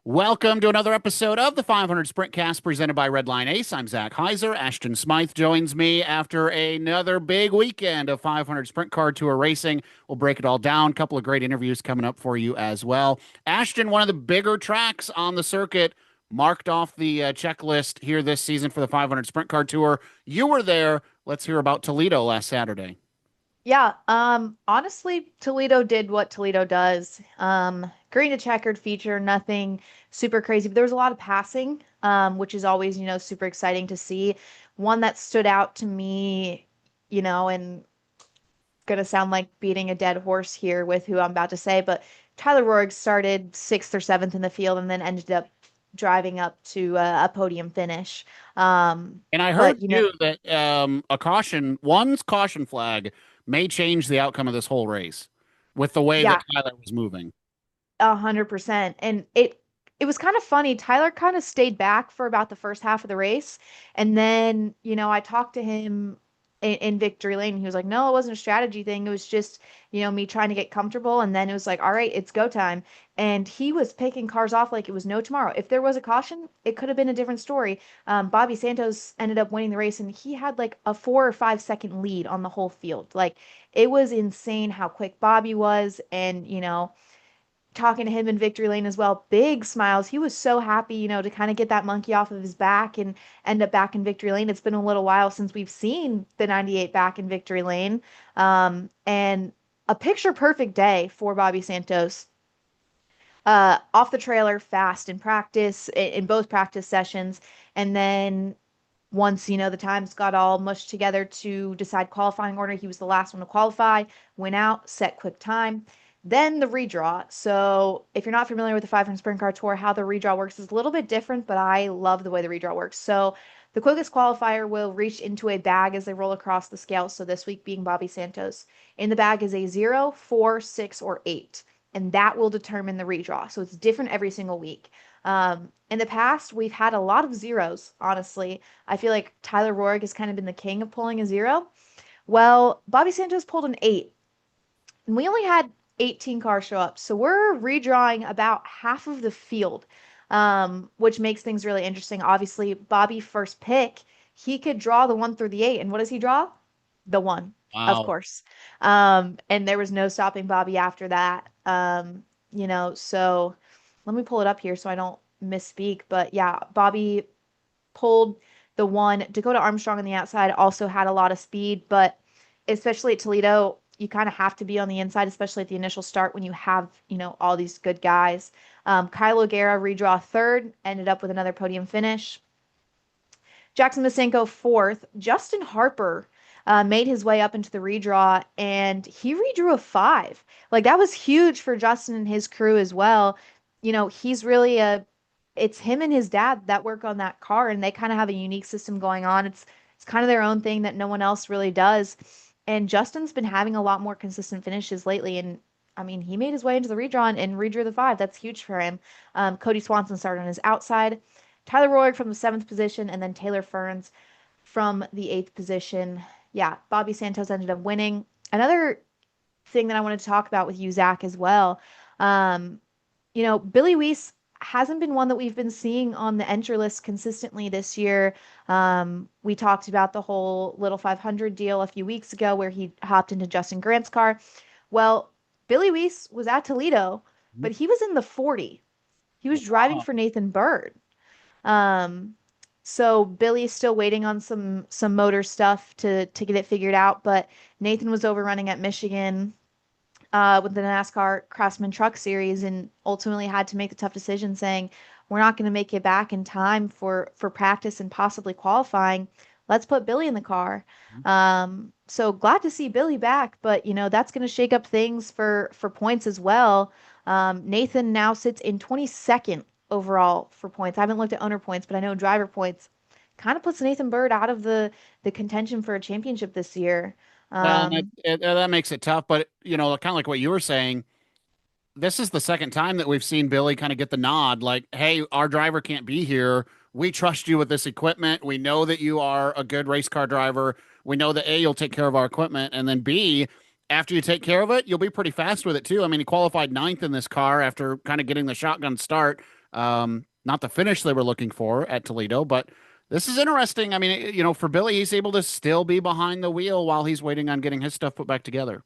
Welcome to another episode of the 500 Sprintcast presented by Redline Ace. I'm Zach Heiser. Ashton Smyth joins me after another big weekend of 500 Sprint Car Tour racing. We'll break it all down. A couple of great interviews coming up for you as well. Ashton, one of the bigger tracks on the circuit, marked off the checklist here this season for the 500 Sprint Car Tour. You were there. Let's hear about Toledo last Saturday. Yeah, honestly, Toledo did what Toledo does. Green to checkered feature, nothing super crazy, but there was a lot of passing, which is always, super exciting to see. One that stood out to me, and gonna sound like beating a dead horse here with who I'm about to say, but Tyler Roark started sixth or seventh in the field and then ended up driving up to a podium finish. And I heard But too that one's caution flag may change the outcome of this whole race with the way that yeah, Tyler was moving. 100%. And it was kind of funny. Tyler kind of stayed back for about the first half of the race. And then, I talked to him in Victory Lane. He was like, no, it wasn't a strategy thing. It was just, me trying to get comfortable. And then it was like, all right, it's go time. And he was picking cars off like it was no tomorrow. If there was a caution, it could have been a different story. Bobby Santos ended up winning the race and he had like a 4 or 5 second lead on the whole field. Like it was insane how quick Bobby was. And, talking to him in Victory Lane as well. Big smiles. He was so happy, to kind of get that monkey off of his back and end up back in Victory Lane. It's been a little while since we've seen the 98 back in Victory Lane. And a picture perfect day for Bobby Santos. Off the trailer, fast in practice, in both practice sessions. And then once, the times got all mushed together to decide qualifying order, he was the last one to qualify, went out, set quick time. Then the redraw. So if you're not familiar with the 500 Sprint Car Tour, how the redraw works is a little bit different, but I love the way the redraw works. So the quickest qualifier will reach into a bag as they roll across the scale. So this week being Bobby Santos. In the bag is a 0, 4, 6, or 8. And that will determine the redraw. So it's different every single week. In the past, we've had a lot of zeros, honestly. I feel like Tyler Roark has kind of been the king of pulling a 0. Well, Bobby Santos pulled an 8. And we only had 18 cars show up. So we're redrawing about half of the field, which makes things really interesting. Obviously, Bobby first pick, he could draw the 1 through the 8. And what does he draw? The 1, of Wow. course. And there was no stopping Bobby after that. So let me pull it up here so I don't misspeak. But yeah, Bobby pulled the 1. Dakota Armstrong on the outside also had a lot of speed, but especially at Toledo, you kind of have to be on the inside, especially at the initial start when you have, all these good guys. Kyle O'Gara redraw third, ended up with another podium finish. Jackson Masenko fourth. Justin Harper made his way up into the redraw and he redrew a 5. Like that was huge for Justin and his crew as well. He's really it's him and his dad that work on that car and they kind of have a unique system going on. It's kind of their own thing that no one else really does. And Justin's been having a lot more consistent finishes lately. And I mean, he made his way into the redraw and redrew the 5. That's huge for him. Cody Swanson started on his outside. Tyler Roark from the 7th position, and then Taylor Ferns from the 8th position. Yeah, Bobby Santos ended up winning. Another thing that I wanted to talk about with you, Zach, as well. Billy Weiss hasn't been one that we've been seeing on the entry list consistently this year. We talked about the whole Little 500 deal a few weeks ago where he hopped into Justin Grant's car. Well, Billy Weiss was at Toledo, but he was in the 40. He was driving Wow. for Nathan Bird. Um, so Billy's still waiting on some motor stuff to get it figured out, but Nathan was overrunning at Michigan with the NASCAR Craftsman Truck Series and ultimately had to make the tough decision saying, we're not going to make it back in time for practice and possibly qualifying. Let's put Billy in the car. So glad to see Billy back, but that's going to shake up things for points as well. Nathan now sits in 22nd overall for points. I haven't looked at owner points, but I know driver points kind of puts Nathan Bird out of the contention for a championship this year. Well, and Um, that makes it tough, but kind of like what you were saying, this is the second time that we've seen Billy kind of get the nod, like, "Hey, our driver can't be here. We trust you with this equipment. We know that you are a good race car driver. We know that A, you'll take care of our equipment, and then B, after you take care of it, you'll be pretty fast with it too." I mean, he qualified ninth in this car after kind of getting the shotgun start. Not the finish they were looking for at Toledo, but this is interesting. I mean, for Billy, he's able to still be behind the wheel while he's waiting on getting his stuff put back together.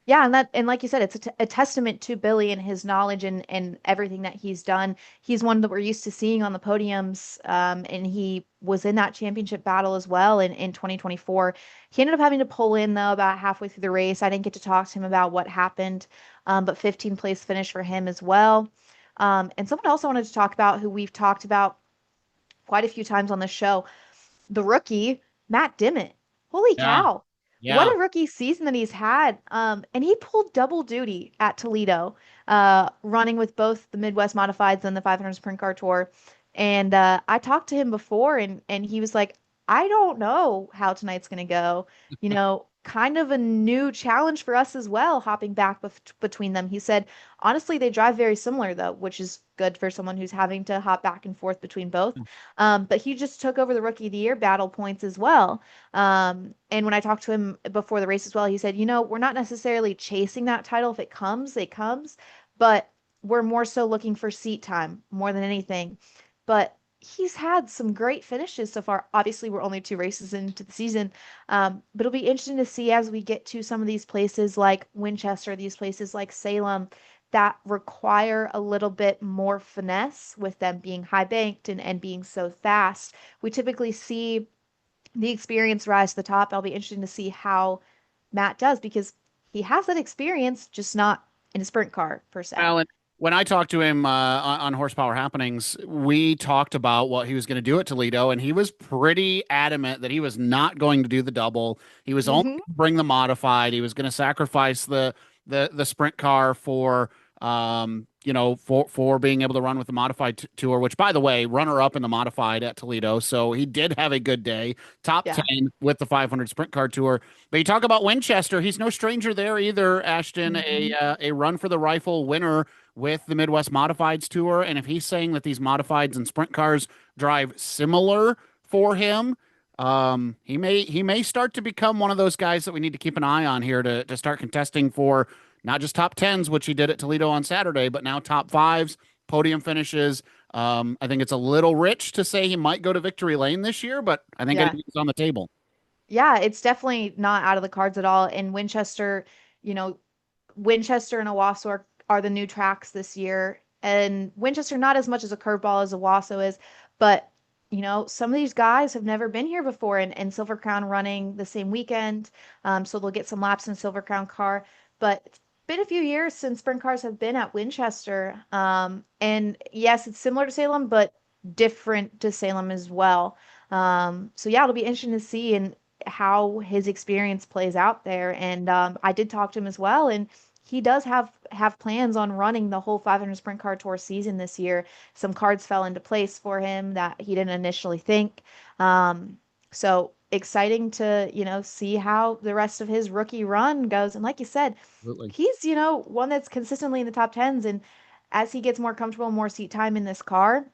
Yeah, and like you said, it's a testament to Billy and his knowledge and everything that he's done. He's one that we're used to seeing on the podiums, and he was in that championship battle as well in 2024. He ended up having to pull in though about halfway through the race. I didn't get to talk to him about what happened, but 15th place finish for him as well. And someone else I wanted to talk about who we've talked about quite a few times on the show, the rookie, Matt Dimmitt. Holy Yeah, cow. What yeah. a rookie season that he's had. And he pulled double duty at Toledo, running with both the Midwest Modifieds and the 500 Sprint Car Tour. And I talked to him before, and he was like, I don't know how tonight's going to go. Kind of a new challenge for us as well, hopping back between them. He said, honestly, they drive very similar, though, which is good for someone who's having to hop back and forth between both. But he just took over the Rookie of the Year battle points as well. And when I talked to him before the race as well, he said, we're not necessarily chasing that title. If it comes, it comes. But we're more so looking for seat time more than anything. But he's had some great finishes so far. Obviously, we're only 2 races into the season. But it'll be interesting to see as we get to some of these places like Winchester, these places like Salem, that require a little bit more finesse with them being high banked and being so fast. We typically see the experience rise to the top. It'll be interesting to see how Matt does because he has that experience, just not in a sprint car per se. Well, and when I talked to him on Horsepower Happenings, we talked about what he was going to do at Toledo, and he was pretty adamant that he was not going to do the double. He was only Hmm. going to bring the modified. He was going to sacrifice the sprint car for being able to run with the modified tour, which by the way, runner up in the modified at Toledo. So he did have a good day, top Yeah. 10 with the 500 sprint car tour. But you talk about Winchester, he's no stranger there either, Ashton, Hmm. a run for the rifle winner with the Midwest Modifieds Tour. And if he's saying that these modifieds and sprint cars drive similar for him, he may start to become one of those guys that we need to keep an eye on here to start contesting for not just top tens, which he did at Toledo on Saturday, but now top fives, podium finishes. I think it's a little rich to say he might go to victory lane this year, but I think Yeah. anything's on the table. Yeah, it's definitely not out of the cards at all. And you know, Winchester and Owasso are the new tracks this year. And Winchester, not as much as a curveball as Owasso is, but some of these guys have never been here before and Silver Crown running the same weekend. So they'll get some laps in Silver Crown car. But it's been a few years since sprint cars have been at Winchester. And yes, it's similar to Salem, but different to Salem as well. So yeah, it'll be interesting to see and how his experience plays out there. And I did talk to him as well, and he does have plans on running the whole 500 Sprint Car Tour season this year. Some cards fell into place for him that he didn't initially think. So exciting to see how the rest of his rookie run goes. And like you said, Absolutely. he's one that's consistently in the top tens, and as he gets more comfortable, more seat time in this car,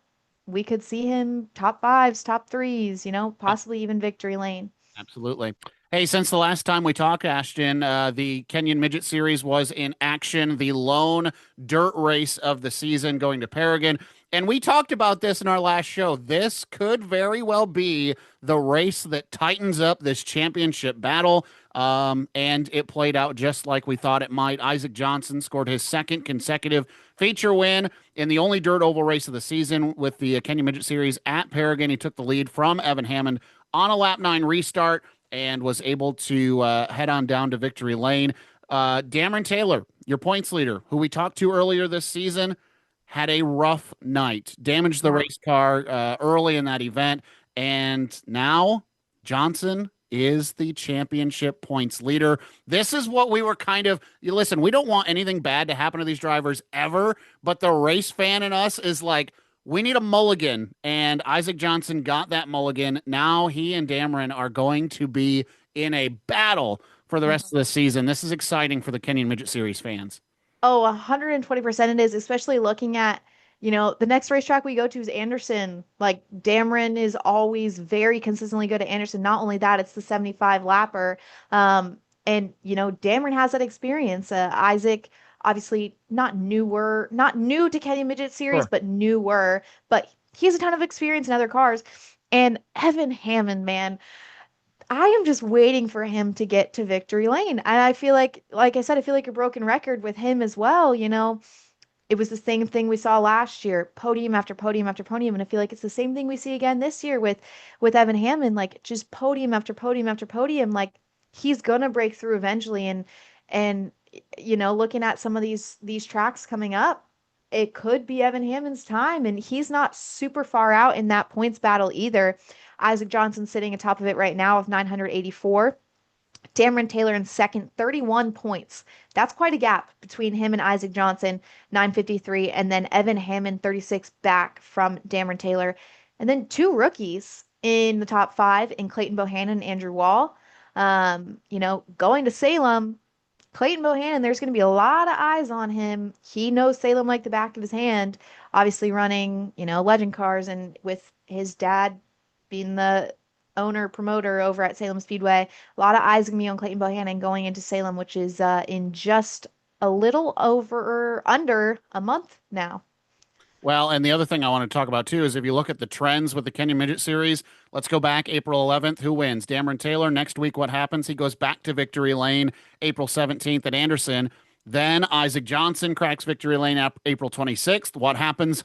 we could see him top fives, top threes, possibly even victory lane. Absolutely. Hey, since the last time we talked, Ashton, the Kenyon Midget Series was in action, the lone dirt race of the season going to Paragon. And we talked about this in our last show. This could very well be the race that tightens up this championship battle. And it played out just like we thought it might. Isaac Johnson scored his second consecutive feature win in the only dirt oval race of the season with the Kenyon Midget Series at Paragon. He took the lead from Evan Hammond on a lap 9 restart and was able to head on down to victory lane. Dameron Taylor, your points leader, who we talked to earlier this season, had a rough night, damaged the Yeah. race car early in that event, and now Johnson is the championship points leader. This is what we were kind of, you listen, we don't want anything bad to happen to these drivers ever, but the race fan in us is like, we need a mulligan, and Isaac Johnson got that mulligan. Now he and Dameron are going to be in a battle for the rest of the season. This is exciting for the Kenyon Midget Series fans. Oh, 120% it is, especially looking at, the next racetrack we go to is Anderson. Like Dameron is always very consistently good at Anderson. Not only that, it's the 75 lapper. And Dameron has that experience. Isaac obviously not new to Kenyon Midget Series, Sure. but newer. But he has a ton of experience in other cars. And Evan Hammond, man, I am just waiting for him to get to victory lane. And I feel like I said, I feel like a broken record with him as well. It was the same thing we saw last year, podium after podium after podium, and I feel like it's the same thing we see again this year with Evan Hammond, like just podium after podium after podium. Like he's gonna break through eventually, and looking at some of these tracks coming up, it could be Evan Hammond's time, and he's not super far out in that points battle either. Isaac Johnson sitting atop of it right now with 984. Cameron Taylor in second, 31 points. That's quite a gap between him and Isaac Johnson, 953, and then Evan Hammond, 36 back from Cameron Taylor. And then two rookies in the top five in Clayton Bohannon and Andrew Wall. Going to Salem, Clayton Bohannon, there's going to be a lot of eyes on him. He knows Salem like the back of his hand, obviously running, legend cars and with his dad being the owner promoter over at Salem Speedway. A lot of eyes going to be on Clayton Bohannon going into Salem, which is in just a little over under a month now. Well, and the other thing I want to talk about too is if you look at the trends with the Kenyon Midget Series, let's go back April 11th. Who wins? Cameron Taylor. Next week, what happens? He goes back to victory lane April 17th at Anderson. Then Isaac Johnson cracks victory lane up April 26th. What happens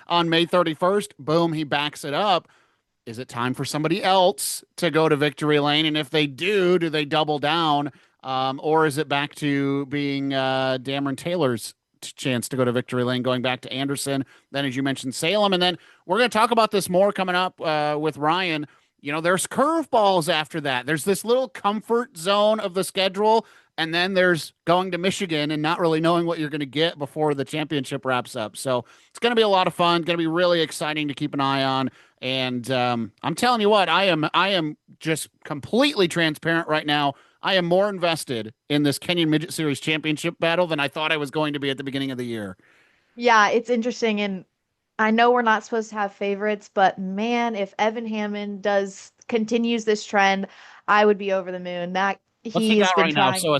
on May 31st? Boom, he backs it up. Is it time for somebody else to go to victory lane? And if they do they double down? Or is it back to being Cameron Taylor's chance to go to victory lane, going back to Anderson? Then, as you mentioned, Salem. And then we're going to talk about this more coming up with Ryan. There's curveballs after that. There's this little comfort zone of the schedule. And then there's going to Michigan and not really knowing what you're going to get before the championship wraps up. So it's going to be a lot of fun. Going to be really exciting to keep an eye on. And I'm telling you what, I am just completely transparent right now. I am more invested in this Kenyon Midget Series championship battle than I thought I was going to be at the beginning of the year. Yeah, it's interesting. And I know we're not supposed to have favorites, but man, if Evan Hammond continues this trend, I would be over the moon. That What's he he has got been right now? trying. So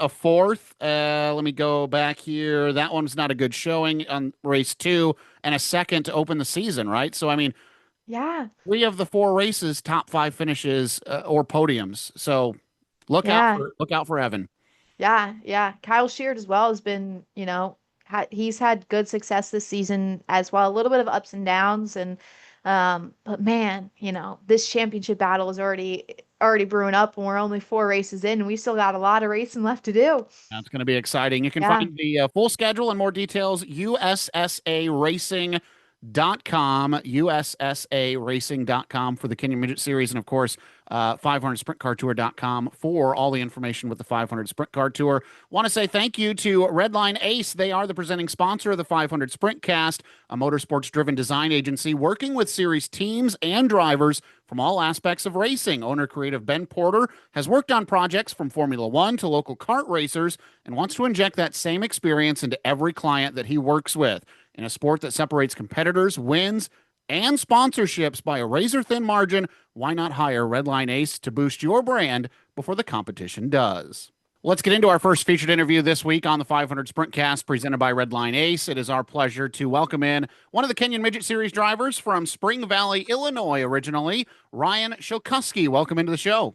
a fourth. Let me go back here. That one's not a good showing on race two, and a second to open the season, right? So I mean, Yeah, three of the four races, top five finishes or podiums. So yeah, look out for Evan. yeah. Kyle Sheard as well has been, he's had good success this season as well. A little bit of ups and downs, and but man, this championship battle is already brewing up, and we're only four races in, and we still got a lot of racing left to do. That's going to be exciting. You can Yeah. find the full schedule and more details, USSARacing.com for the Kenyon Midget Series, and of course, 500sprintcartour.com for all the information with the 500 Sprint Car Tour. Want to say thank you to Redline Ace. They are the presenting sponsor of the 500 Sprintcast, a motorsports-driven design agency working with series teams and drivers from all aspects of racing. Owner creative Ben Porter has worked on projects from Formula One to local kart racers and wants to inject that same experience into every client that he works with. In a sport that separates competitors, wins, and sponsorships by a razor thin margin, why not hire Redline Ace to boost your brand before the competition does? Let's get into our first featured interview this week on the 500 Sprintcast presented by Redline Ace. It is our pleasure to welcome in one of the Kenyon Midget Series drivers from Spring Valley, Illinois, originally, Ryan Shilkuski. Welcome into the show.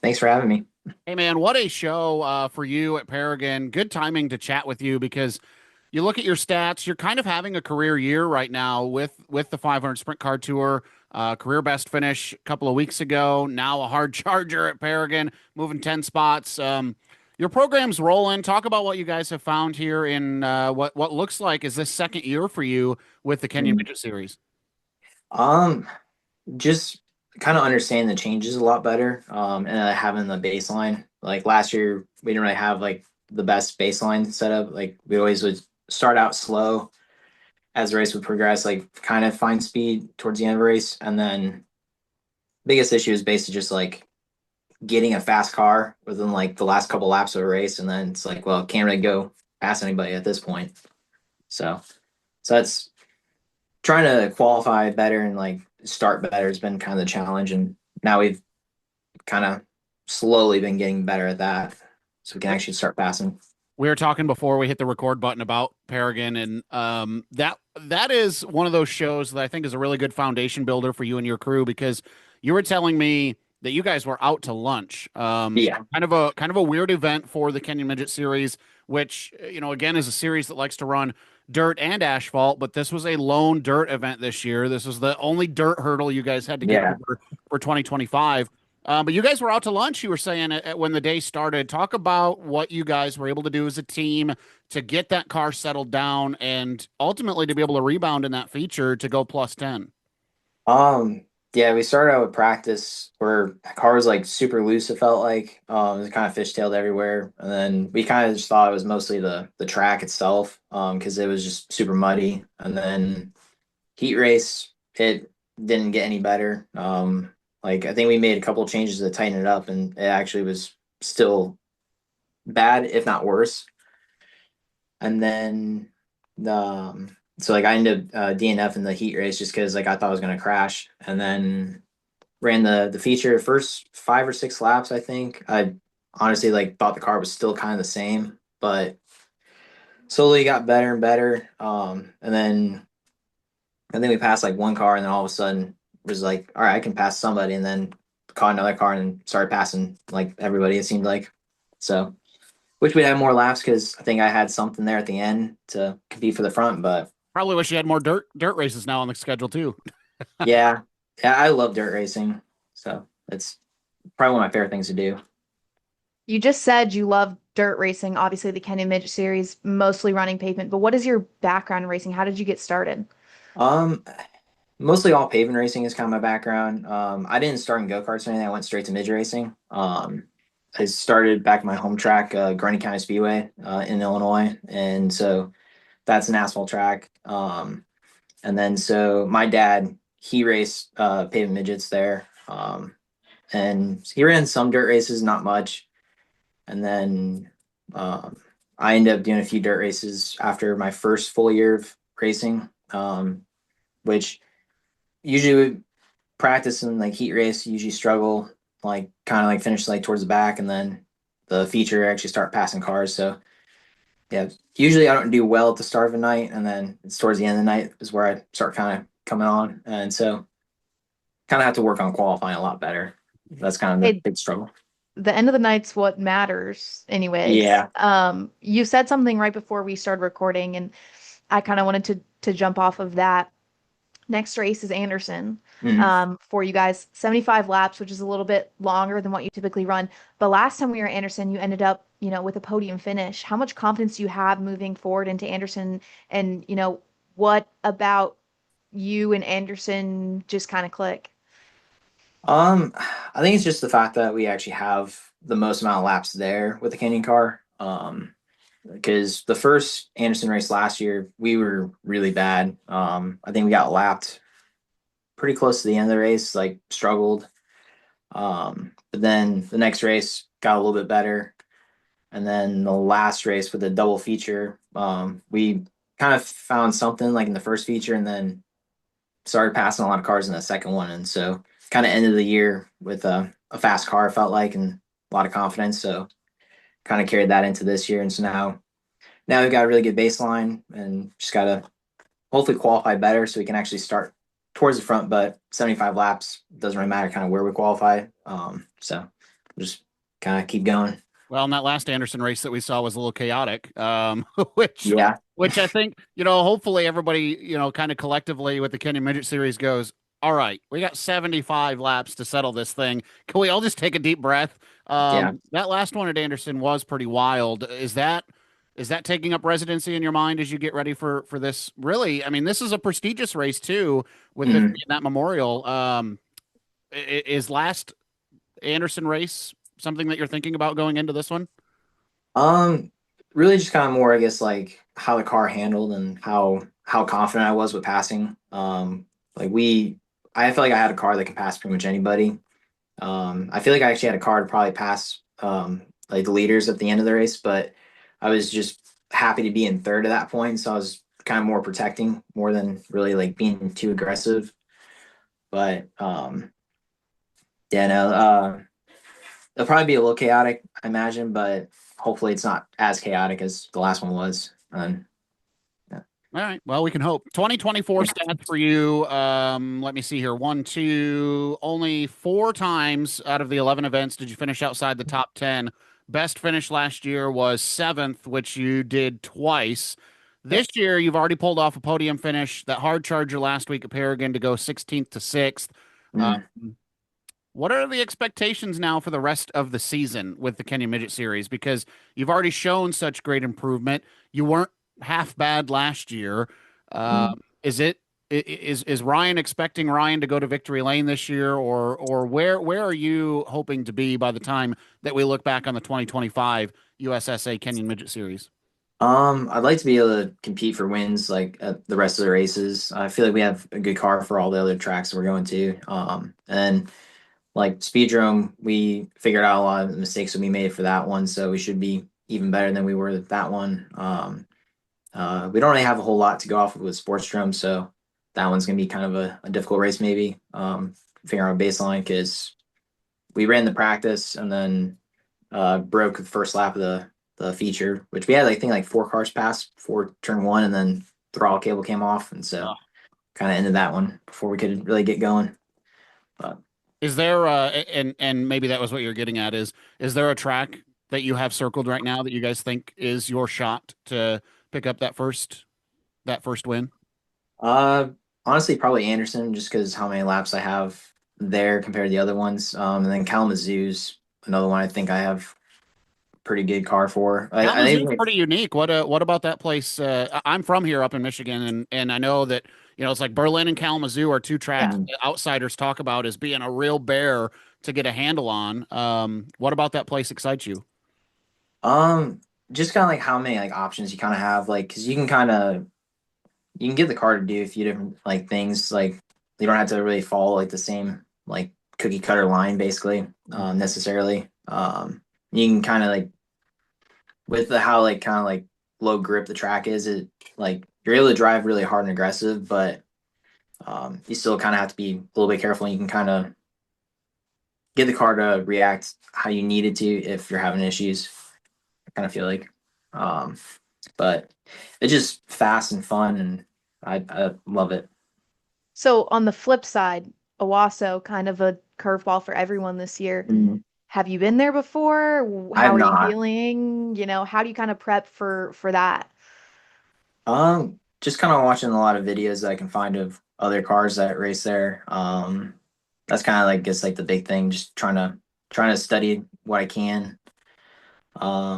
Thanks for having me. Hey, man, what a show for you at Paragon. Good timing to chat with you because you look at your stats, you're kind of having a career year right now with the 500 Sprint Car Tour. Career best finish a couple of weeks ago. Now a hard charger at Paragon, moving 10 spots. Your program's rolling. Talk about what you guys have found here in what looks like is this second year for you with the Kenyon Midget Series. Um, just kind of understanding the changes a lot better. And having the baseline. Like last year, we didn't really have like the best baseline setup. Like we always would start out slow as the race would progress, like kind of find speed towards the end of the race. And then biggest issue is basically just like getting a fast car within like the last couple laps of a race. And then it's like, well, can't really go past anybody at this point. So that's trying to qualify better and like start better has been kind of the challenge. And now we've kind of slowly been getting better at that. so we can actually start passing. We were talking before we hit the record button about Paragon, and that is one of those shows that I think is a really good foundation builder for you and your crew, because you were telling me that you guys were out to lunch. Yeah. Kind of a weird event for the Kenyon Midget series, which again is a series that likes to run dirt and asphalt, but this was a lone dirt event this year. This was the only dirt hurdle you guys had to get Yeah. over for 2025. But you guys were out to lunch, you were saying, when the day started. Talk about what you guys were able to do as a team to get that car settled down and ultimately to be able to rebound in that feature to go plus 10. Um, yeah, we started out with practice where the car was like super loose, it felt like. It was kind of fishtailed everywhere. And then we kind of just thought it was mostly the track itself, because it was just super muddy. And then heat race, it didn't get any better. Like I think we made a couple of changes to tighten it up, and it actually was still bad, if not worse. And then so like I ended up DNF in the heat race just because like I thought I was gonna crash, and then ran the feature first 5 or 6 laps. I think I honestly like thought the car was still kind of the same, but slowly got better and better. And then I think we passed like one car, and then all of a sudden was like, all right, I can pass somebody, and then caught another car and started passing like everybody. It seemed like so. Wish we had more laps because I think I had something there at the end to compete for the front. But Probably wish you had more dirt races now on the schedule too. yeah, yeah, I love dirt racing, so it's probably one of my favorite things to do. You just said you love dirt racing, obviously the Kenyon Midget series, mostly running pavement, but what is your background in racing? How did you get started? Um, Mostly all pavement racing is kind of my background. I didn't start in go karts or anything. I went straight to midget racing. I started back at my home track, Grundy County Speedway, in Illinois, and so that's an asphalt track. And then so my dad, he raced pavement midgets there, and he ran some dirt races, not much. And then I ended up doing a few dirt races after my first full year of racing, which usually would practice and like heat race, usually struggle, like kind of like finish like towards the back, and then the feature actually start passing cars. So yeah, usually I don't do well at the start of the night, and then it's towards the end of the night is where I start kind of coming on, and so kind of have to work on qualifying a lot better. That's kind of the Hey, big struggle. the end of the night's what matters anyways. Yeah. You said something right before we started recording, and I kind of wanted to jump off of that. Next race is Anderson, Mhm. for you guys, 75 laps, which is a little bit longer than what you typically run. But last time we were at Anderson, you ended up, with a podium finish. How much confidence do you have moving forward into Anderson? And, what about you and Anderson just kind of click? I think it's just the fact that we actually have the most amount of laps there with the Kenyon car. Because the first Anderson race last year, we were really bad. I think we got lapped pretty close to the end of the race, like struggled. But then the next race got a little bit better. And then the last race with the double feature, we kind of found something like in the first feature, and then started passing a lot of cars in the second one. And so kind of ended the year with a fast car, felt like, and a lot of confidence. So kind of carried that into this year. And so now we've got a really good baseline and just got to hopefully qualify better so we can actually start towards the front. But 75 laps doesn't really matter kind of where we qualify. So just kind of keep going. Well, in that last Anderson race that we saw was a little chaotic, which Yeah. which I think, hopefully everybody, kind of collectively with the Kenyon Midget Series goes, all right, we got 75 laps to settle this thing. Can we all just take a deep breath? Yeah. That last one at Anderson was pretty wild. Is that taking up residency in your mind as you get ready for this? Really, I mean, this is a prestigious race too, with this Mhm. being that memorial. Is last Anderson race something that you're thinking about going into this one? Um, Really just kind of more, I guess, like how the car handled and how confident I was with passing. Like I feel like I had a car that can pass pretty much anybody. I feel like I actually had a car to probably pass like the leaders at the end of the race, but I was just happy to be in third at that point, so I was kind of more protecting more than really like being too aggressive. But yeah, no, it'll probably be a little chaotic, I imagine, but hopefully it's not as chaotic as the last one was. And yeah. All right. Well, we can hope. 2024 stats for you. Let me see here. One, two, only 4 times out of the 11 events did you finish outside the top 10. Best finish last year was 7th, which you did twice. This year, you've already pulled off a podium finish. That hard charger last week at Paragon to go 16th to 6th. Mm. What are the expectations now for the rest of the season with the Kenyon Midget Series? Because you've already shown such great improvement. You weren't half bad last year. Mm. Is it is Ryan expecting Ryan to go to victory lane this year, or where are you hoping to be by the time that we look back on the 2025 USSA Kenyon Midget Series? I'd like to be able to compete for wins like at the rest of the races. I feel like we have a good car for all the other tracks that we're going to. And like Speedrome, we figured out a lot of the mistakes that we made for that one, so we should be even better than we were at that one. We don't really have a whole lot to go off of with Sportsdrome, so that one's gonna be kind of a difficult race maybe. Figuring out a baseline because we ran the practice and then broke the first lap of the feature, which we had I think like 4 cars pass before turn one, and then the throttle cable came off, and so kind of ended that one before we could really get going. But Is there and maybe that was what you're getting at is there a track that you have circled right now that you guys think is your shot to pick up that first win? uh, honestly, probably Anderson, just because how many laps I have there compared to the other ones. And then Kalamazoo's another one I think I have pretty good car for. I think Kalamazoo's pretty unique. What about that place? I'm from here up in Michigan, and I know that it's like Berlin and Kalamazoo are two tracks Yeah. mm, that outsiders talk about as being a real bear to get a handle on. What about that place excites you? just kind of like how many like options you kind of have, like because you can get the car to do a few different like things. Like you don't have to really follow like the same like cookie cutter line basically necessarily. You can kind of like with the how like kind of like low grip the track is, it like you're able to drive really hard and aggressive, but you still kind of have to be a little bit careful. And you can kind of get the car to react how you need it to if you're having issues. I kind of feel like, um, but it's just fast and fun, and I love it. So on the flip side, Owasso, kind of a curveball for everyone this year. Mhm. Have you been there before? I How have are you not. feeling? How do you kind of prep for that? Just kind of watching a lot of videos that I can find of other cars that race there. That's kind of like guess like the big thing. Just trying to study what I can.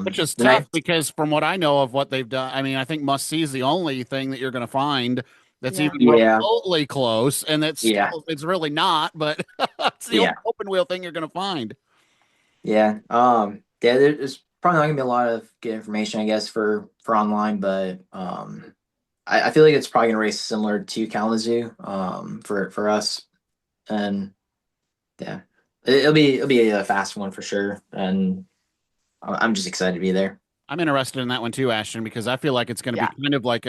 Which is Then I tough because from what I know of what they've done, I mean, I think Must See is the only thing that you're going to find that's Yeah. even yeah remotely close, and that's yeah still it's really not, but it's the only yeah open wheel thing you're going to find. yeah yeah. There's probably not gonna be a lot of good information I guess for online, but I feel like it's probably gonna race similar to Kalamazoo for us, and yeah, it'll be a fast one for sure, and I'm just excited to be there. I'm interested in that one too, Ashton, because I feel like it's going to be Yeah. kind of like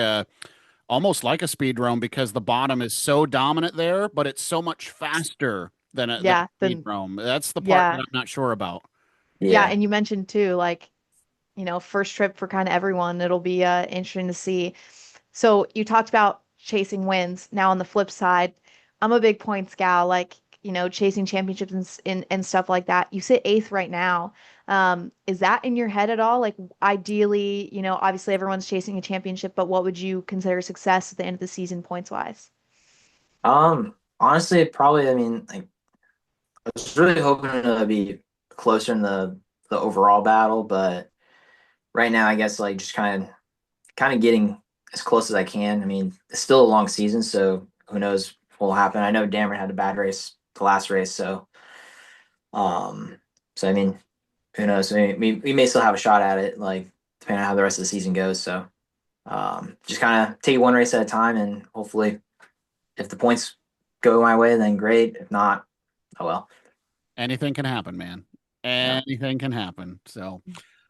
almost like a speed roam because the bottom is so dominant there, but it's so much faster than a Yeah. speed Then roam. That's the part that yeah. I'm not sure about. Yeah. Yeah. And you mentioned too, like, first trip for kind of everyone. It'll be interesting to see. So you talked about chasing wins. Now on the flip side, I'm a big points gal, like, chasing championships and stuff like that. You sit eighth right now. Is that in your head at all? Like ideally, obviously everyone's chasing a championship, but what would you consider success at the end of the season points wise? Honestly, probably. I mean, like, I was really hoping to be closer in the overall battle, but right now, I guess like just kind of getting as close as I can. I mean, it's still a long season, so who knows what will happen. I know Dameron had a bad race the last race, um, so I mean, who knows? I mean, we may still have a shot at it, like depending on how the rest of the season goes. So, just kind of take it one race at a time, and hopefully, if the points go my way, then great. If not, oh well. Anything can happen, man. Yeah. Anything can happen. So,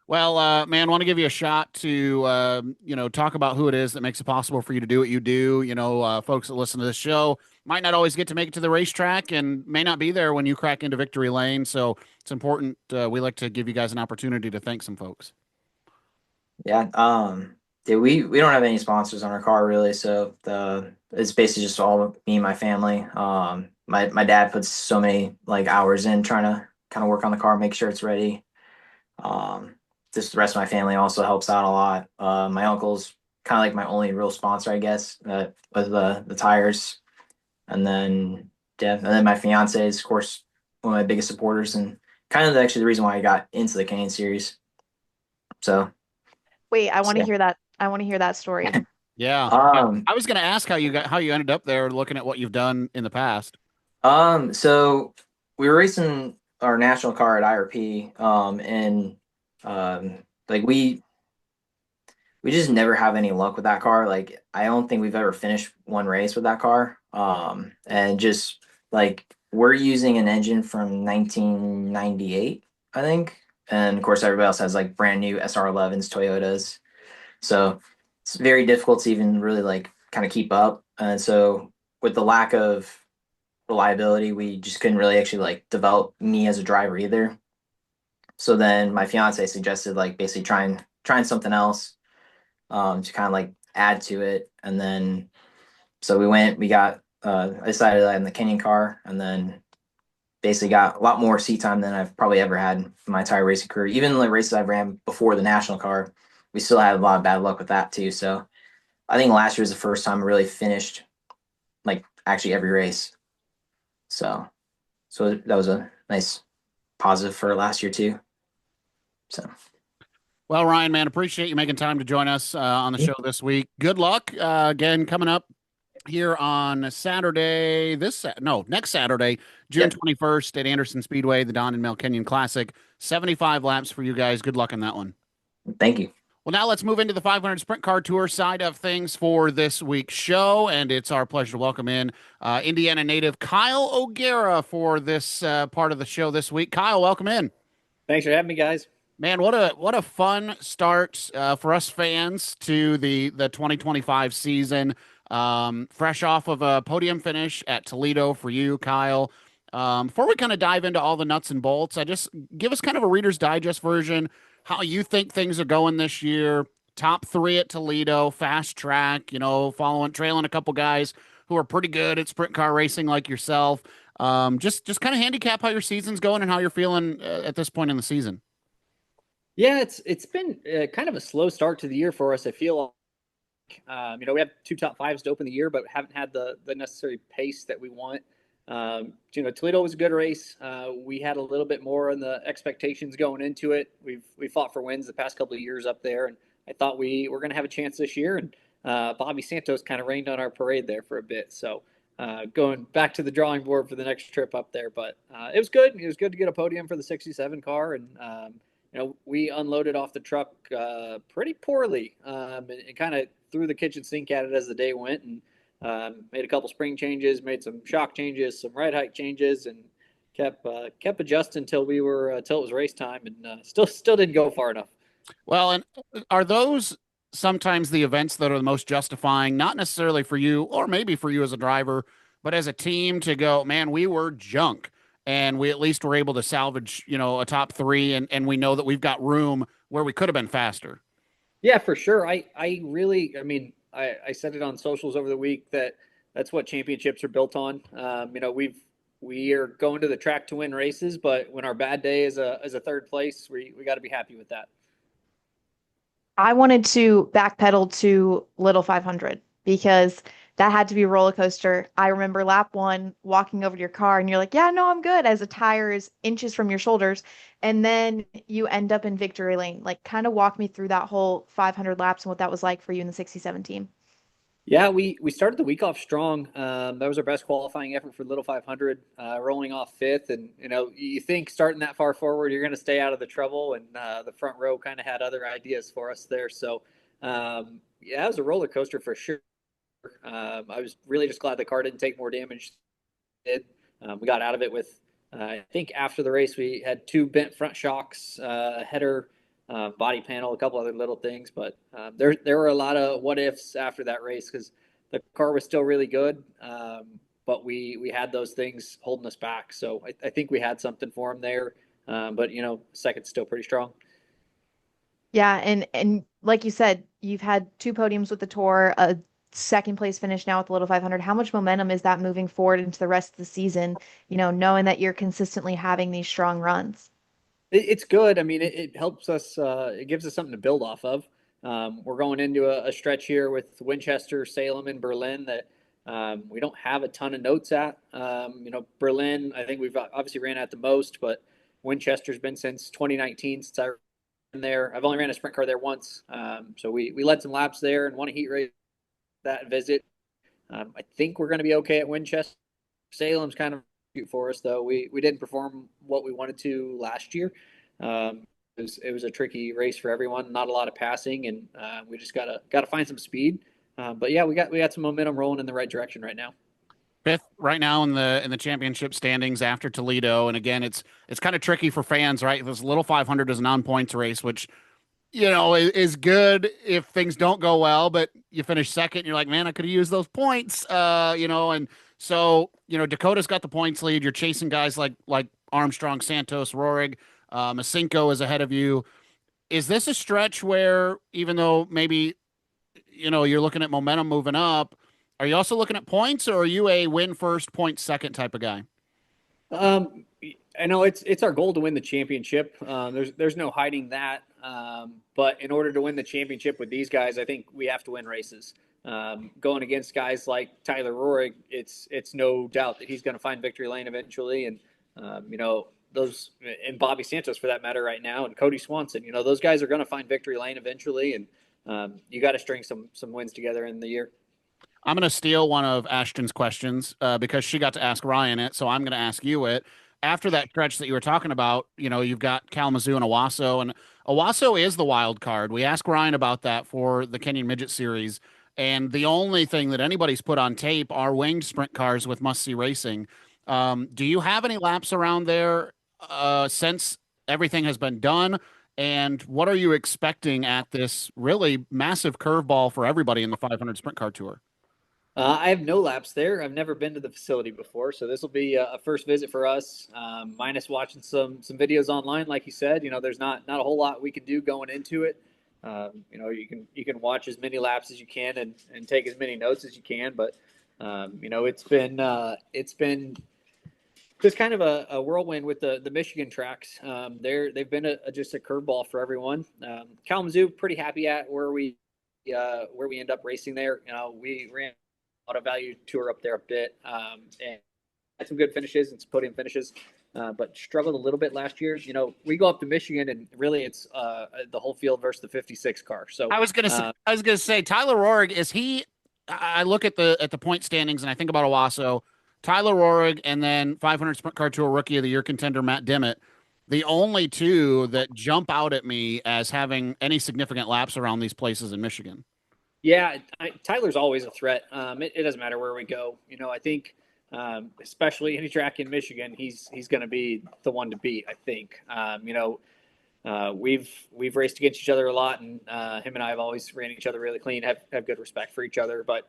well, man, want to give you a shot to, talk about who it is that makes it possible for you to do what you do. Folks that listen to this show might not always get to make it to the racetrack and may not be there when you crack into victory lane. So it's important. We like to give you guys an opportunity to thank some folks. Yeah. Dude, we don't have any sponsors on our car really, so it's basically just all me and my family. My dad puts so many like hours in trying to kind of work on the car, make sure it's ready. Um, just the rest of my family also helps out a lot. My uncle's kind of like my only real sponsor, I guess, with the tires. And then yeah, and then my fiance is of course one of my biggest supporters and kind of actually the reason why I got into the Kenyon series. So, Wait, I so want to hear that. I want to hear that story. Yeah. Um, I was going to ask how you ended up there looking at what you've done in the past. so we were racing our national car at IRP, and like we just never have any luck with that car. Like I don't think we've ever finished one race with that car. And just like we're using an engine from 1998, I think, and of course everybody else has like brand new SR11s, Toyotas. So it's very difficult to even really like kind of keep up. And so with the lack of reliability, we just couldn't really actually like develop me as a driver either. So then my fiance suggested like basically trying something else to kind of like add to it. And then so we got I decided that in the Kenyon car and then basically got a lot more seat time than I've probably ever had in my entire racing career. Even the races I ran before the national car, we still had a lot of bad luck with that too. So I think last year was the first time I really finished like actually every race. So that was a nice positive for last year too. So Well, Ryan, man, appreciate you making time to join us on the show this week. Good luck again coming up here on Saturday. No, next Saturday, June yeah, 21st at Anderson Speedway, the Don and Mel Kenyon Classic. 75 laps for you guys. Good luck on that one. thank you. Well, now let's move into the 500 Sprint Car Tour side of things for this week's show, and it's our pleasure to welcome in Indiana native Kyle O'Gara for this part of the show this week. Kyle, welcome in. Thanks for having me, guys. Man, what a fun start for us fans to the 2025 season. Fresh off of a podium finish at Toledo for you, Kyle. Before we kind of dive into all the nuts and bolts, I just give us kind of a Reader's Digest version how you think things are going this year. Top three at Toledo, fast track, trailing a couple guys who are pretty good at sprint car racing like yourself. Just kind of handicap how your season's going and how you're feeling at this point in the season. Yeah, it's been kind of a slow start to the year for us. I feel like we have two top fives to open the year, but haven't had the necessary pace that we want. Toledo was a good race. We had a little bit more on the expectations going into it. We fought for wins the past couple of years up there, and I thought we were going to have a chance this year. And Bobby Santos kind of rained on our parade there for a bit. So going back to the drawing board for the next trip up there, but it was good. It was good to get a podium for the 67 car, and we unloaded off the truck pretty poorly and kind of threw the kitchen sink at it as the day went, and made a couple spring changes, made some shock changes, some ride height changes, and kept adjusting until we were till it was race time, and still didn't go far enough. Well, and are those sometimes the events that are the most justifying, not necessarily for you, or maybe for you as a driver, but as a team to go, man, we were junk and we at least were able to salvage, a top three and we know that we've got room where we could have been faster. Yeah, for sure. I really, I mean, I said it on socials over the week that that's what championships are built on. We are going to the track to win races, but when our bad day is a third place, we got to be happy with that. I wanted to backpedal to Little 500 because that had to be a roller coaster. I remember lap one walking over to your car and you're like, yeah, no, I'm good, as a tire is inches from your shoulders. And then you end up in victory lane. Like, kind of walk me through that whole 500 laps and what that was like for you in the 67 team. Yeah, we started the week off strong. That was our best qualifying effort for Little 500, rolling off fifth. And you think starting that far forward, you're going to stay out of the trouble. And the front row kind of had other ideas for us there. So yeah, it was a roller coaster for sure. I was really just glad the car didn't take more damage. We got out of it with, I think after the race, we had two bent front shocks, header, body panel, a couple other little things. But there were a lot of what ifs after that race because the car was still really good. But we had those things holding us back. So I think we had something for him there. But second's still pretty strong. Yeah, and like you said, you've had two podiums with the tour, a second place finish now with the Little 500. How much momentum is that moving forward into the rest of the season, knowing that you're consistently having these strong runs? It's good. I mean, it helps us. It gives us something to build off of. We're going into a stretch here with Winchester, Salem, and Berlin that we don't have a ton of notes at. Berlin, I think we've obviously ran at the most, but Winchester's been since 2019 since I ran there. I've only ran a sprint car there once, so we led some laps there and won a heat race that visit. I think we're going to be okay at Winchester. Salem's kind of for us though. We didn't perform what we wanted to last year. It was a tricky race for everyone. Not a lot of passing, and we just gotta find some speed. But yeah, we got some momentum rolling in the right direction right now. Fifth right now in the championship standings after Toledo, and again, it's kind of tricky for fans, right? This Little 500 is a non-points race, which is good if things don't go well, but you finish second, you're like, man, I could have used those points, and so Dakota's got the points lead. You're chasing guys like Armstrong, Santos, Rohrig, Masinko is ahead of you. Is this a stretch where even though maybe you're looking at momentum moving up, are you also looking at points, or are you a win first, point second type of guy? Um, I know it's our goal to win the championship. There's no hiding that. But in order to win the championship with these guys, I think we have to win races. Going against guys like Tyler Rohrig, it's no doubt that he's going to find victory lane eventually, and those and Bobby Santos for that matter right now, and Cody Swanson. Those guys are going to find victory lane eventually, and you got to string some wins together in the year. I'm going to steal one of Ashton's questions because she got to ask Ryan it, so I'm going to ask you it. After that stretch that you were talking about, you've got Kalamazoo and Owasso, and Owasso is the wild card. We asked Ryan about that for the Kenyon Midget Series, and the only thing that anybody's put on tape are winged sprint cars with must-see racing. Do you have any laps around there since everything has been done? And what are you expecting at this really massive curveball for everybody in the 500 Sprint Car Tour? I have no laps there. I've never been to the facility before, so this will be a first visit for us. Minus watching some videos online, like you said. There's not a whole lot we can do going into it. You can watch as many laps as you can and take as many notes as you can. But it's been just kind of a whirlwind with the Michigan tracks. They've been just a curveball for everyone. Kalamazoo, pretty happy at where we end up racing there. We ran auto value tour up there a bit, and had some good finishes and some podium finishes, but struggled a little bit last year. We go up to Michigan and really it's the whole field versus the 56 car. So I was gonna say Tyler Rohrig, is he? I look at the point standings and I think about Owasso, Tyler Rohrig, and then 500 Sprint Car Tour Rookie of the Year contender Matt Dimmitt. The only two that jump out at me as having any significant laps around these places in Michigan. Yeah, Tyler's always a threat. It doesn't matter where we go. I think, especially any track in Michigan, he's going to be the one to beat. I think. We've raced against each other a lot, and him and I have always ran each other really clean. Have good respect for each other. But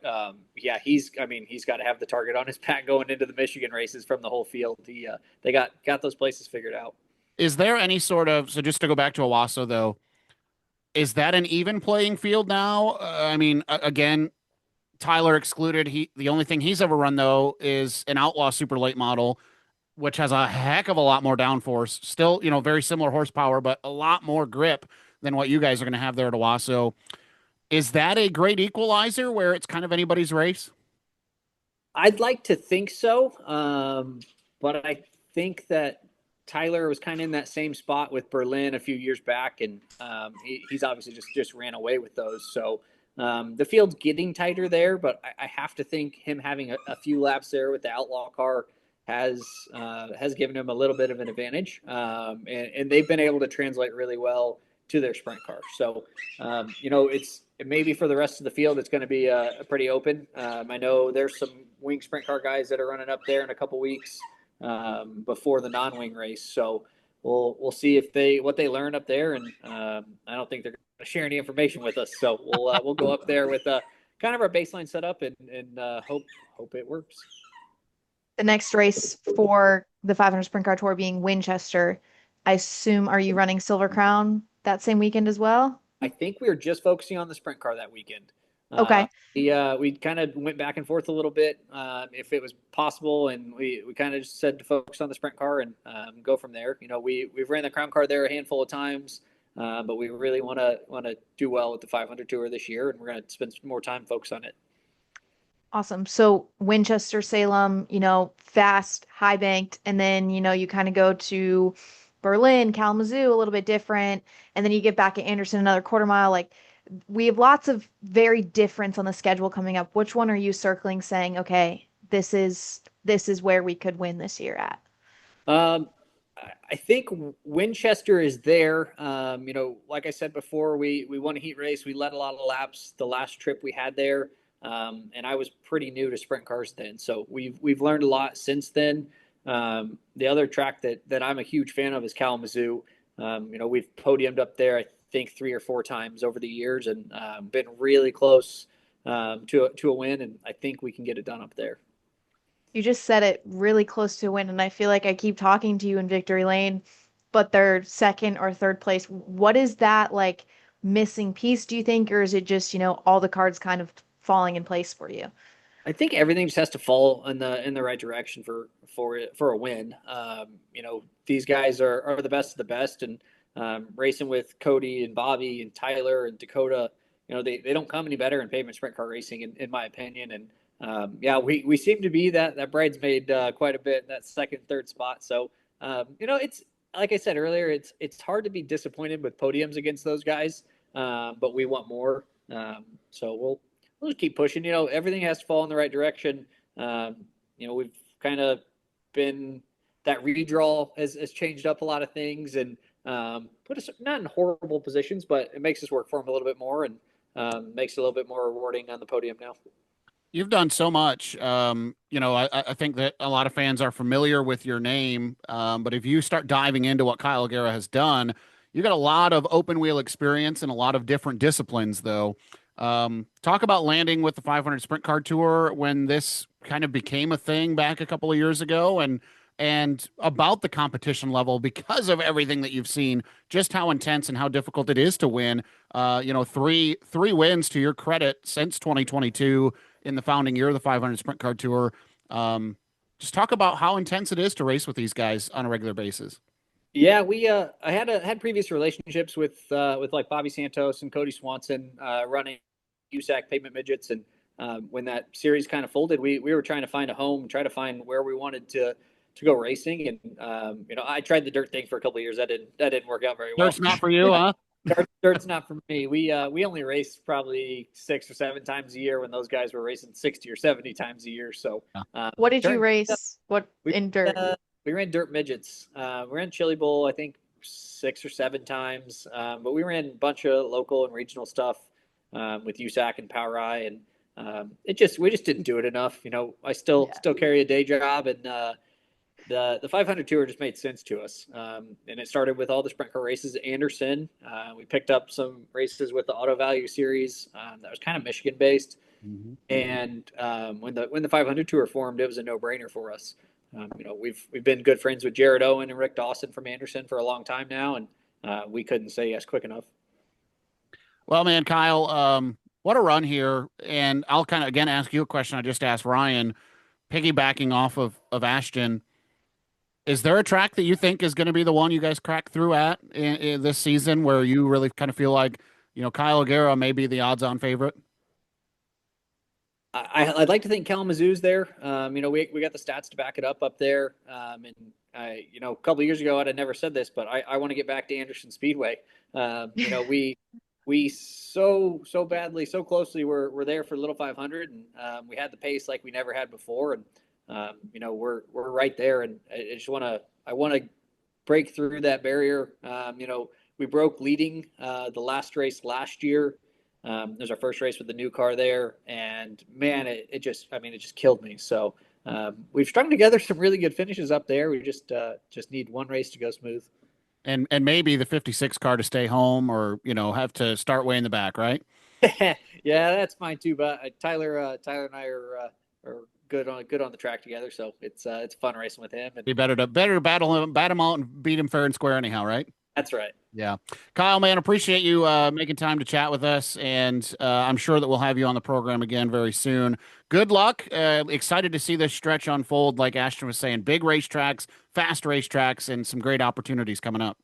yeah, he's got to have the target on his back going into the Michigan races from the whole field. They got those places figured out. Is there any sort of, so just to go back to Owasso though? Is that an even playing field now? Again, Tyler excluded. The only thing he's ever run though is an Outlaw super late model, which has a heck of a lot more downforce. Still, very similar horsepower, but a lot more grip than what you guys are going to have there at Owasso. Is that a great equalizer where it's kind of anybody's race? I'd like to think so, but I think that Tyler was kind of in that same spot with Berlin a few years back, and he's obviously just ran away with those. So the field's getting tighter there, but I have to think him having a few laps there with the Outlaw car has given him a little bit of an advantage, and they've been able to translate really well to their sprint car. So it's maybe for the rest of the field, it's going to be a pretty open. I know there's some wing sprint car guys that are running up there in a couple weeks. Before the non-wing race, so we'll see what they learn up there, and I don't think they're going to share any information with us. So we'll go up there with kind of our baseline set up and hope it works. The next race for the 500 Sprint Car Tour being Winchester. I assume, are you running Silver Crown that same weekend as well? I think we were just focusing on the sprint car that weekend. Okay. We kind of went back and forth a little bit if it was possible, and we kind of just said to focus on the sprint car and go from there. We've ran the crown car there a handful of times, but we really want to do well with the 500 tour this year, and we're going to spend some more time focused on it. Awesome. So Winchester, Salem, fast, high banked, and then, you kind of go to Berlin, Kalamazoo, a little bit different, and then you get back at Anderson, another quarter mile. Like, we have lots of very difference on the schedule coming up. Which one are you circling saying, okay, this is where we could win this year at? I think Winchester is there. Like I said before, we won a heat race. We led a lot of laps the last trip we had there. And I was pretty new to sprint cars then. So we've learned a lot since then. The other track that I'm a huge fan of is Kalamazoo. We've podiumed up there, I think 3 or 4 times over the years, and been really close to a win. And I think we can get it done up there. You just said it, really close to a win, and I feel like I keep talking to you in victory lane, but they're second or third place. What is that like missing piece, do you think, or is it just, all the cards kind of falling in place for you? I think everything just has to fall in the right direction for a win. These guys are the best of the best, and racing with Cody and Bobby and Tyler and Dakota, they don't come any better in pavement sprint car racing, in my opinion. And we seem to be that bridesmaid quite a bit in that second, third spot. So it's like I said earlier, it's hard to be disappointed with podiums against those guys, but we want more. So we'll just keep pushing. Everything has to fall in the right direction. We've kind of been that redraw has changed up a lot of things and put us not in horrible positions, but it makes us work for them a little bit more and makes it a little bit more rewarding on the podium now. You've done so much. I think that a lot of fans are familiar with your name, but if you start diving into what Kyle O'Gara has done, you got a lot of open wheel experience and a lot of different disciplines, though. Talk about landing with the 500 Sprint Car Tour when this kind of became a thing back a couple of years ago, and about the competition level because of everything that you've seen, just how intense and how difficult it is to win. Three wins to your credit since 2022 in the founding year of the 500 Sprint Car Tour. Just talk about how intense it is to race with these guys on a regular basis. Yeah, I had previous relationships with like Bobby Santos and Cody Swanson running USAC pavement midgets, and when that series kind of folded, we were trying to find a home, try to find where we wanted to go racing, and I tried the dirt thing for a couple of years. That didn't work out very well. Dirt's not for you, huh? Dirt's not for me. We only raced probably 6 or 7 times a year when those guys were racing 60 or 70 times a year. So what did you race? What in dirt? We ran dirt midgets. We ran Chili Bowl, I think 6 or 7 times. But we ran a bunch of local and regional stuff with USAC and Power Eye, and we just didn't do it enough. I still carry a day job, and the 500 tour just made sense to us. And it started with all the sprint car races at Anderson. We picked up some races with the Auto Value Series that was kind of Michigan based. Mm-hmm. And when the 500 tour formed, it was a no brainer for us. We've been good friends with Jared Owen and Rick Dawson from Anderson for a long time now, and we couldn't say yes quick enough. Well, man, Kyle, what a run here. And I'll kind of, again, ask you a question I just asked Ryan, piggybacking off of Ashton. Is there a track that you think is going to be the one you guys crack through at in this season where you really kind of feel like, Kyle O'Gara may be the odds-on favorite? I'd like to think Kalamazoo's there. We got the stats to back it up there. And a couple of years ago, I'd have never said this, but I want to get back to Anderson Speedway. We so badly, so closely we're there for Little 500, and we had the pace like we never had before, and we're right there, and I want to break through that barrier. We broke leading the last race last year. It was our first race with the new car there, and man, it just killed me. So we've strung together some really good finishes up there. We just need one race to go smooth. And maybe the 56 car to stay home, or have to start way in the back, right? Yeah, that's mine too. But Tyler and I are good on the track together, so it's fun racing with him. And be better to battle him out and beat him fair and square anyhow, right? That's right. Yeah. Kyle, man, appreciate you making time to chat with us. And I'm sure that we'll have you on the program again very soon. Good luck. Excited to see this stretch unfold. Like Ashton was saying, big racetracks, fast racetracks, and some great opportunities coming up.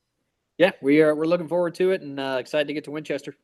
Yeah, we're looking forward to it and excited to get to Winchester.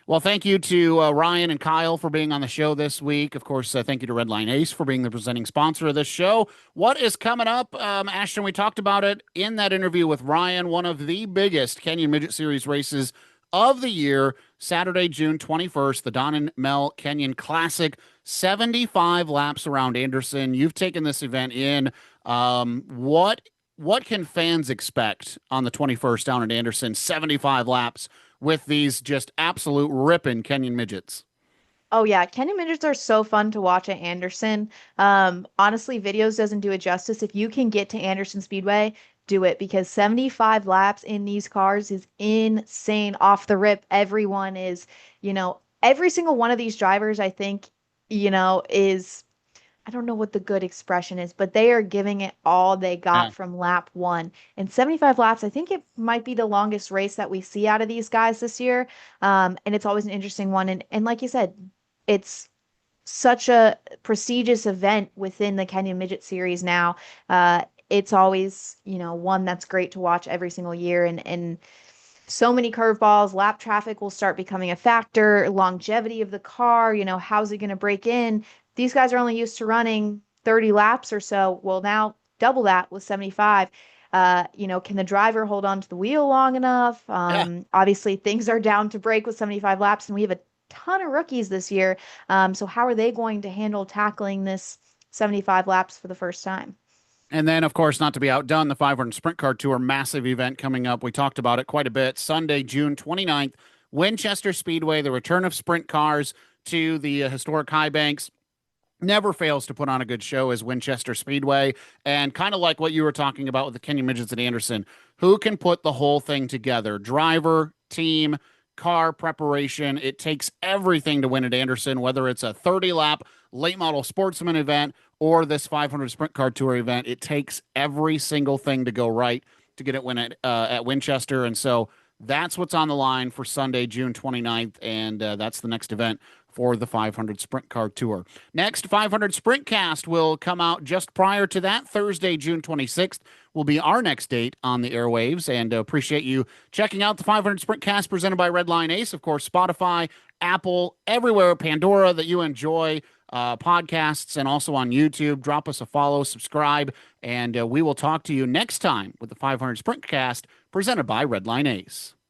Well, thank you to Ryan and Kyle for being on the show this week. Of course, thank you to Redline Ace for being the presenting sponsor of this show. What is coming up, Ashton? We talked about it in that interview with Ryan, one of the biggest Kenyon Midget Series races of the year, Saturday, June 21st, the Don and Mel Kenyon Classic, 75 laps around Anderson. You've taken this event in. What can fans expect on the 21st down at Anderson, 75 laps? With these just absolute ripping Kenyon midgets. Oh yeah, Kenyon midgets are so fun to watch at Anderson. Honestly, videos doesn't do it justice. If you can get to Anderson Speedway, do it because 75 laps in these cars is insane off the rip. Everyone is, every single one of these drivers, I think, is I don't know what the good expression is, but they are giving it all they got from lap one. And 75 laps, I think it might be the longest race that we see out of these guys this year. And it's always an interesting one. And like you said, it's such a prestigious event within the Kenyon Midget Series now. It's always, one that's great to watch every single year. And so many curveballs, lap traffic will start becoming a factor, longevity of the car, how's it going to break in? These guys are only used to running 30 laps or so. Well, now double that with 75. Can the driver hold on to the wheel long enough? Obviously, things are down to break with 75 laps, and we have a ton of rookies this year. So how are they going to handle tackling this 75 laps for the first time? And then, of course, not to be outdone, the 500 Sprint Car Tour massive event coming up. We talked about it quite a bit. Sunday, June 29th, Winchester Speedway, the return of sprint cars to the historic high banks. Never fails to put on a good show as Winchester Speedway. And kind of like what you were talking about with the Kenyon Midgets at Anderson, who can put the whole thing together? Driver, team, car preparation. It takes everything to win at Anderson, whether it's a 30-lap late model sportsman event or this 500 Sprint Car Tour event. It takes every single thing to go right to get it win at Winchester. And so that's what's on the line for Sunday, June 29th. And that's the next event for the 500 Sprint Car Tour. Next, 500 Sprintcast will come out just prior to that. Thursday, June 26th will be our next date on the airwaves, and appreciate you checking out the 500 Sprintcast presented by Redline Ace. Of course, Spotify, Apple, everywhere, Pandora that you enjoy podcasts, and also on YouTube. Drop us a follow, subscribe, and we will talk to you next time with the 500 Sprintcast presented by Redline Ace.